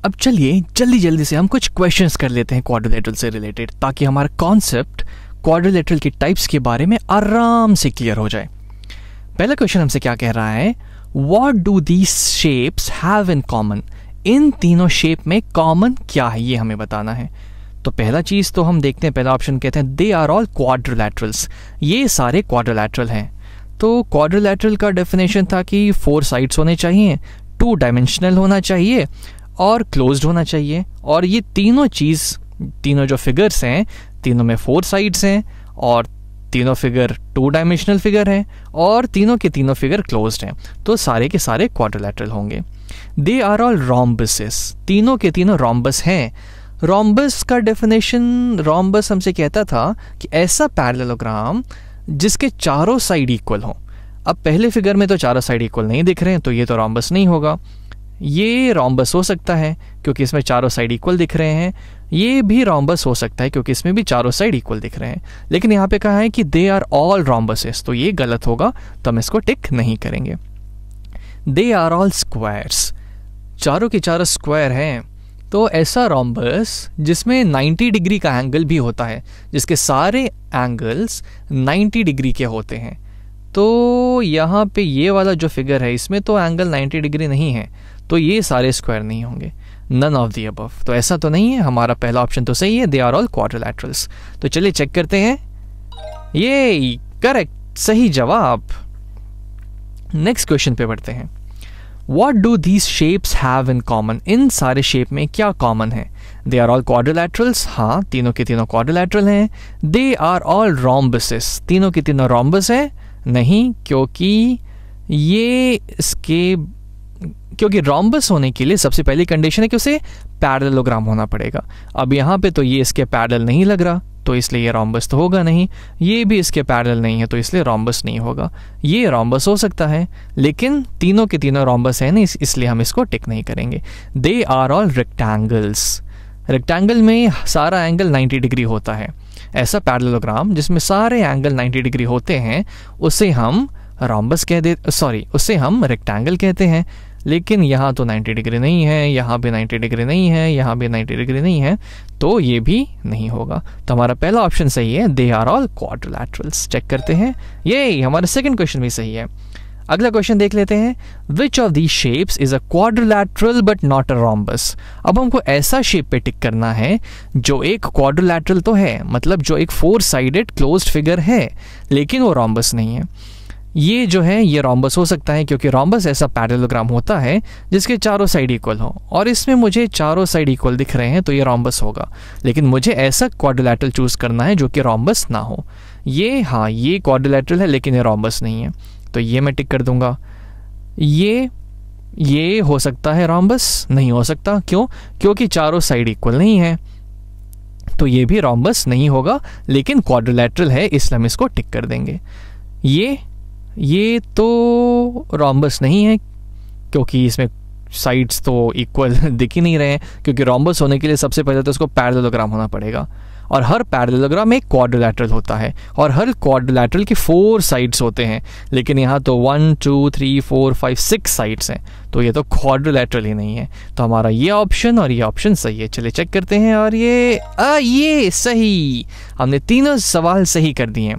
अब चलिए जल्दी जल्दी से हम कुछ क्वेश्चंस कर लेते हैं क्वाड्रिलेटरल से रिलेटेड, ताकि हमारा कॉन्सेप्ट क्वाड्रिलेटरल की टाइप्स के बारे में आराम से क्लियर हो जाए। पहला क्वेश्चन हमसे क्या कह रहा है, what do these shapes have in common. इन तीनों शेप में कॉमन क्या है ये हमें बताना है। तो पहला चीज तो हम देखते हैं, पहला ऑप्शन कहते हैं दे आर ऑल क्वाड्रिलैटरल्स, ये सारे क्वाड्रिलैटरल हैं। तो क्वाड्रिलैटरल का डेफिनेशन था कि 4 साइड्स होने चाहिए, 2 डायमेंशनल होना चाहिए और क्लोज्ड होना चाहिए। और ये तीनों जो फिगर्स हैं, तीनों में 4 साइड्स हैं और तीनों फिगर 2 डायमेंशनल फिगर हैं और तीनों के तीनों फिगर क्लोज्ड हैं, तो सारे के सारे क्वाड्रिलैटरल होंगे। दे आर ऑल रोम्बसेस, तीनों के तीनों रोम्बस हैं। रोम्बस का डेफिनेशन, रोम्बस हमसे कहता था कि ऐसा पैरेललोग्राम जिसके चारों साइड इक्वल हो। अब पहले फिगर में तो चारों साइड इक्वल नहीं दिख रहे हैं, तो ये तो रोम्बस नहीं होगा। ये रोम्बस हो सकता है क्योंकि इसमें चारों साइड इक्वल दिख रहे हैं, ये भी रोम्बस हो सकता है क्योंकि इसमें भी चारों साइड इक्वल दिख रहे हैं। लेकिन यहाँ पे कहा है कि दे आर ऑल रोम्बसेस, तो ये गलत होगा, तो हम इसको टिक नहीं करेंगे। दे आर ऑल स्क्वायर्स, चारों के चारों स्क्वायर हैं। तो ऐसा रोम्बस जिसमें 90 डिग्री का एंगल भी होता है, जिसके सारे एंगल्स 90 डिग्री के होते हैं। तो यहाँ पे ये वाला जो फिगर है इसमें तो एंगल 90 डिग्री नहीं है, तो ये सारे स्क्वायर नहीं होंगे। नन ऑफ द अबव, तो ऐसा तो नहीं है। हमारा पहला ऑप्शन तो सही है, दे आर ऑल क्वाड्रिलैटरल्स। तो चलिए चेक करते हैं, ये करेक्ट, सही जवाब। नेक्स्ट क्वेश्चन पे बढ़ते हैं। What do these shapes have in common? इन सारे शेप में क्या कॉमन है? They are all quadrilaterals, हाँ तीनों के तीनों quadrilateral हैं। They are all rhombuses, तीनों के तीनों rhombus हैं? नहीं, क्योंकि rhombus होने के लिए सबसे पहली कंडीशन है कि उसे पैरेललोग्राम होना पड़ेगा। अब यहाँ पे तो ये इसके पैरेलल नहीं लग रहा, तो इसलिए ये रोम्बस तो होगा नहीं। ये भी इसके पैरेलल नहीं है, तो इसलिए रोम्बस नहीं होगा। ये रोम्बस हो सकता है, लेकिन तीनों के तीनों रोम्बस है नहीं, इसलिए हम इसको टिक नहीं करेंगे। They are all rectangles, rectangle में सारा एंगल 90 डिग्री होता है। ऐसा पैरेललोग्राम जिसमें सारे एंगल 90 डिग्री होते हैं उसे हम उसे हम रेक्टेंगल कहते हैं। लेकिन यहाँ तो 90 डिग्री नहीं है, यहाँ भी 90 डिग्री नहीं है, यहाँ भी 90 डिग्री नहीं है, तो ये भी नहीं होगा। तो हमारा पहला ऑप्शन सही है, दे आर ऑल क्वाड्रिलैटरल्स। चेक करते हैं, ये हमारा सेकंड क्वेश्चन भी सही है। अगला क्वेश्चन देख लेते हैं, which of these shapes is a quadrilateral but not a rhombus. अब हमको ऐसा शेप पे टिक करना है जो एक क्वाड्रिलैटरल तो है, मतलब जो एक 4 साइडेड क्लोज्ड फिगर है, लेकिन वो रोम्बस नहीं है। ये जो है ये रोम्बस हो सकता है क्योंकि रोम्बस ऐसा पैरेललोग्राम होता है जिसके चारों साइड इक्वल हो, और इसमें मुझे चारों साइड इक्वल दिख रहे हैं, तो ये रोम्बस होगा। लेकिन मुझे ऐसा क्वाड्रिलैटरल चूज करना है जो कि रोम्बस ना हो। ये क्वाड्रिलैटरल है लेकिन ये रोम्बस नहीं है, तो ये मैं टिक कर दूंगा। ये हो सकता है रोम्बस, नहीं हो सकता, क्यों? क्योंकि चारों साइड इक्वल नहीं है, तो ये भी रोम्बस नहीं होगा, लेकिन क्वाड्रिलैटरल है, इसलिए हम इसको टिक कर देंगे। ये तो रोम्बस नहीं है क्योंकि इसमें साइड्स तो इक्वल दिख ही नहीं रहे हैं, क्योंकि रोम्बस होने के लिए सबसे पहले तो इसको पैरेललोग्राम होना पड़ेगा, और हर पैरेललोग्राम एक क्वाड्रिलैटरल होता है, और हर क्वाड्रिलैटरल की 4 साइड्स होते हैं। लेकिन यहाँ तो 1 2 3 4 5 6 साइड्स हैं, तो ये तो क्वाड्रिलैटरल ही नहीं है। तो हमारा ये ऑप्शन और ये ऑप्शन सही है। चलिए चेक करते हैं, और ये सही, हमने तीनों सवाल सही कर दिए।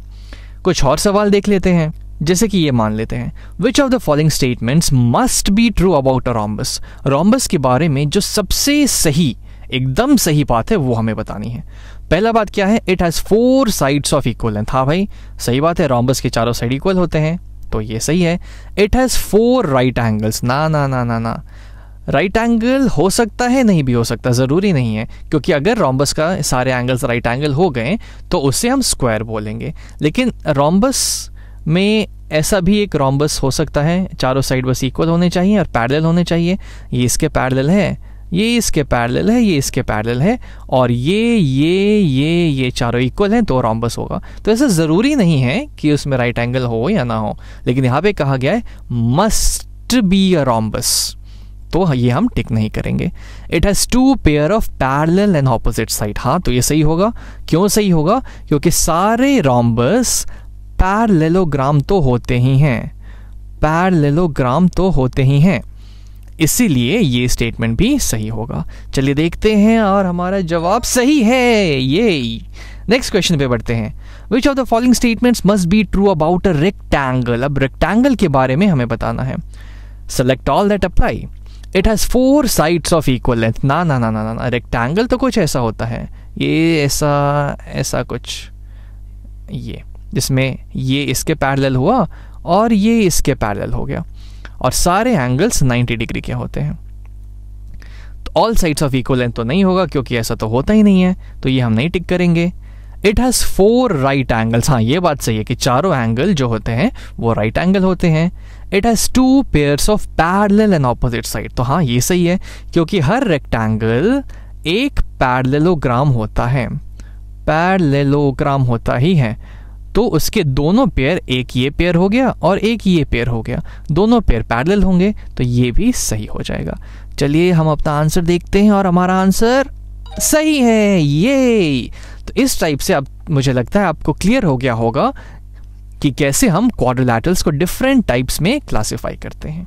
कुछ और सवाल देख लेते हैं, जैसे कि ये मान लेते हैं, which of the following statements must be true about a rhombus. Rhombus के बारे में जो सबसे सही, एकदम सही बात है वो हमें बतानी है। पहला बात क्या है, it has 4 sides of equal length. हाँ भाई सही बात है, रोम्बस के चारों साइड इक्वल होते हैं, तो ये सही है। इट हैज 4 राइट एंगल्स, ना राइट एंगल हो सकता है, नहीं भी हो सकता, ज़रूरी नहीं है, क्योंकि अगर रोम्बस का सारे एंगल्स राइट एंगल हो गए तो उससे हम स्क्वायर बोलेंगे। लेकिन रोम्बस में ऐसा भी एक रोम्बस हो सकता है, चारों साइड बस इक्वल होने चाहिए और पैरेलल होने चाहिए। ये इसके पैरेलल है, ये इसके पैरेलल है, ये इसके पैरेलल है, और ये चारों इक्वल हैं, तो रोम्बस होगा। तो ऐसा ज़रूरी नहीं है कि उसमें राइट एंगल हो या ना हो, लेकिन यहाँ पे कहा गया है मस्ट बी अ रोम्बस, तो ये हम टिक नहीं करेंगे। It has 2 pair of parallel and opposite side. हाँ तो ये सही होगा। क्यों सही होगा? क्योंकि सारे रोम्बस पैरेललोग्राम तो होते ही हैं, पैरेललोग्राम तो होते ही हैं। इसीलिए ये स्टेटमेंट भी सही होगा। चलिए देखते हैं, और हमारा जवाब सही है। ये नेक्स्ट क्वेश्चन पे बढ़ते हैं। Which of the following statements must be true about a rectangle. अब रेक्टेंगल के बारे में हमें बताना है। Select all that apply. It has 4 sides of equal length. ना ना ना ना ना, रेक्टेंगल तो कुछ ऐसा होता है, ये ऐसा कुछ, ये जिसमें ये इसके पैरेलल हुआ और ये इसके पैरेलल हो गया, और सारे एंगल्स 90 डिग्री के होते हैं। तो all sides of equal length तो नहीं होगा, क्योंकि ऐसा तो होता ही नहीं है, तो ये हम नहीं टिक करेंगे। It has 4 right angles. हाँ, ये बात सही है कि चारों एंगल जो होते हैं वो राइट एंगल होते हैं। It has 2 pairs of parallel and opposite side. तो हाँ, ये सही है, क्योंकि हर रेक्टेंगल एक पैरेललोग्राम होता है, पैरेललोग्राम होता ही है। तो उसके दोनों पेयर, एक ये पेयर हो गया और एक ये पेयर हो गया, दोनों पेयर पैरेलल होंगे, तो ये भी सही हो जाएगा। चलिए हम अपना आंसर देखते हैं, और हमारा आंसर सही है। ये तो इस टाइप से अब मुझे लगता है आपको क्लियर हो गया होगा कि कैसे हम क्वाड्रिलैटरल्स को डिफरेंट टाइप्स में क्लासिफाई करते हैं।